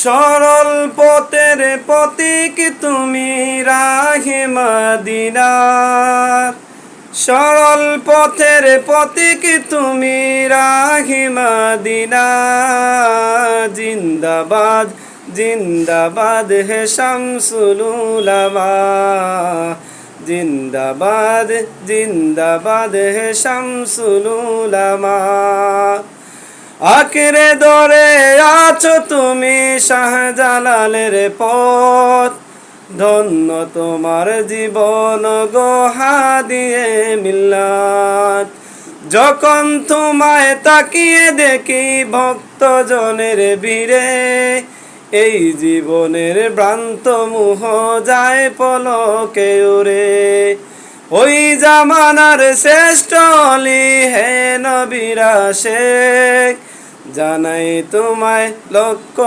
সরল পথের পথিক তুমি রাহে মদিনার, সরল পথের পথিক তুমি রাহে মদিনার। জিন্দাবাদ জিন্দাবাদ হে শামসুল উলামা, জিন্দাবাদ জিন্দাবাদ হে শামসুল উলামা। আঁকড়ে ধরে আছো তুমি শাহজালালের পথ, ধন্য তোমার জীবন গো হাদিয়ে মিল্লাত। যখন তোমায় তাকিয়ে দেখি ভক্ত জনের ভিড়ে, এই জীবনের ভ্রান্ত মোহ যায় পলকে উড়ে। ওই জামানার শ্রেষ্ঠ অলি হে নবীর আশিক, জানাই তোমায় লক্ষ